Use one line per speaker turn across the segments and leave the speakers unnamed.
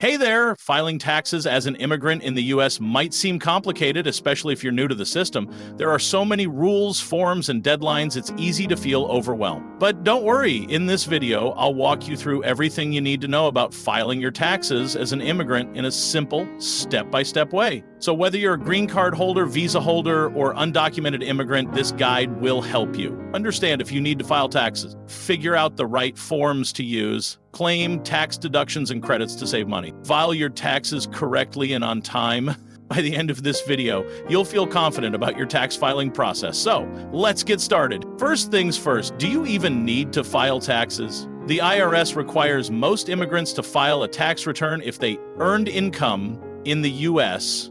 Hey there! Filing taxes as an immigrant in the US might seem complicated, especially if you're new to the system. There are so many rules, forms, and deadlines, it's easy to feel overwhelmed. But don't worry, in this video, I'll walk you through everything you need to know about filing your taxes as an immigrant in a simple, step-by-step way. So whether you're a green card holder, visa holder, or undocumented immigrant, this guide will help you. Understand if you need to file taxes, figure out the right forms to use, claim tax deductions and credits to save money, file your taxes correctly and on time. By the end of this video, you'll feel confident about your tax filing process. So let's get started. First things first, do you even need to file taxes? The IRS requires most immigrants to file a tax return if they earned income in the US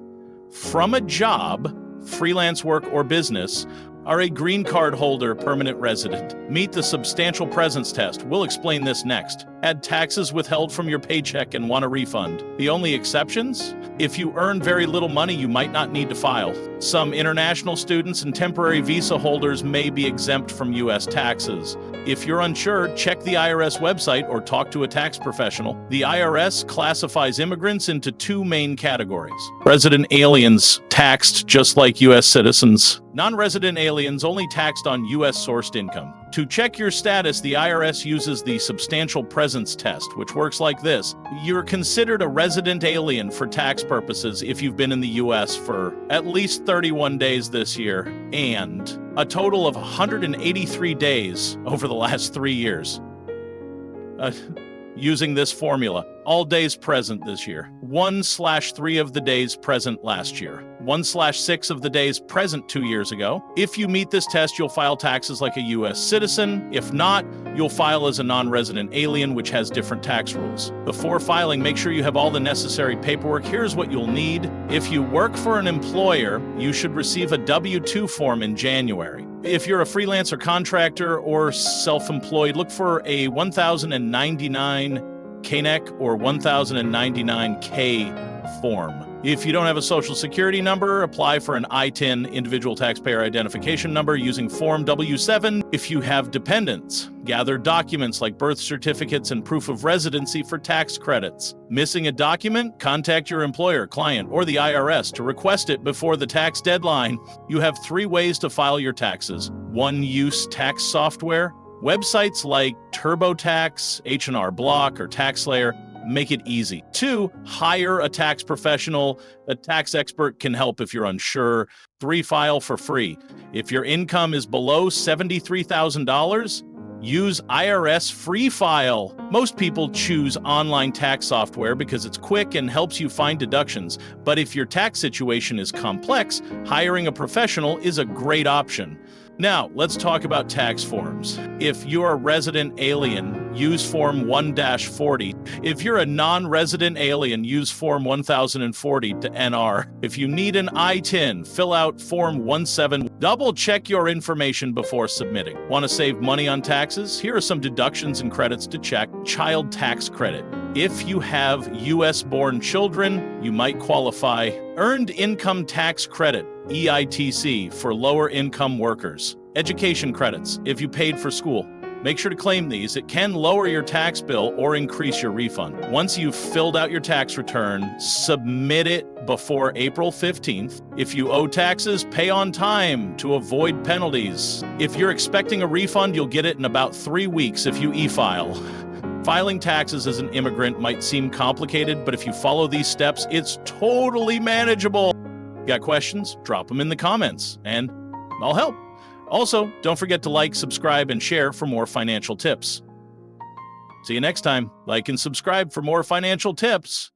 from a job, freelance work, or business, are a green card holder, permanent resident. Meet the substantial presence test. We'll explain this next. Had taxes withheld from your paycheck and want a refund. The only exceptions? If you earn very little money, you might not need to file. Some international students and temporary visa holders may be exempt from U.S. taxes. If you're unsure, check the IRS website or talk to a tax professional. The IRS classifies immigrants into two main categories. Resident aliens, taxed just like U.S. citizens. Non-resident aliens only taxed on U.S.-sourced income. To check your status, the IRS uses the substantial presence test, which works like this. You're considered a resident alien for tax purposes if you've been in the U.S. for at least 31 days this year and a total of 183 days over the last 3 years. Using this formula, all days present this year, 1/3 of the days present last year, 1/6 of the days present 2 years ago. If you meet this test, you'll file taxes like a U.S. citizen. If not, you'll file as a non-resident alien, which has different tax rules. Before filing, make sure you have all the necessary paperwork. Here's what you'll need. If you work for an employer, you should receive a W-2 form in January. If you're a freelancer, contractor, or self-employed, look for a 1099 KNEC or 1099K form. If you don't have a social security number, apply for an I-10 individual taxpayer identification number using Form W-7. If you have dependents, gather documents like birth certificates and proof of residency for tax credits. Missing a document? Contact your employer, client, or the IRS to request it before the tax deadline. You have 3 ways to file your taxes. One-use tax software. Websites like TurboTax, H&R Block, or TaxSlayer make it easy. 2, hire a tax professional. A tax expert can help if you're unsure. 3, file for free. If your income is below $73,000, use IRS Free File. Most people choose online tax software because it's quick and helps you find deductions. But if your tax situation is complex, hiring a professional is a great option. Now, let's talk about tax forms. If you're a resident alien, use Form 1-40. If you're a non-resident alien, use Form 1040 to NR. If you need an I-10, fill out Form 17. Double-check your information before submitting. Want to save money on taxes? Here are some deductions and credits to check. Child tax credit. If you have U.S.-born children, you might qualify. Earned income tax credit, EITC, for lower-income workers. Education credits, if you paid for school. Make sure to claim these. It can lower your tax bill or increase your refund. Once you've filled out your tax return, submit it before April 15th. If you owe taxes, pay on time to avoid penalties. If you're expecting a refund, you'll get it in about 3 weeks if you e-file. Filing taxes as an immigrant might seem complicated, but if you follow these steps, it's totally manageable. Got questions? Drop them in the comments, and I'll help. Also, don't forget to like, subscribe, and share for more financial tips. See you next time. Like and subscribe for more financial tips.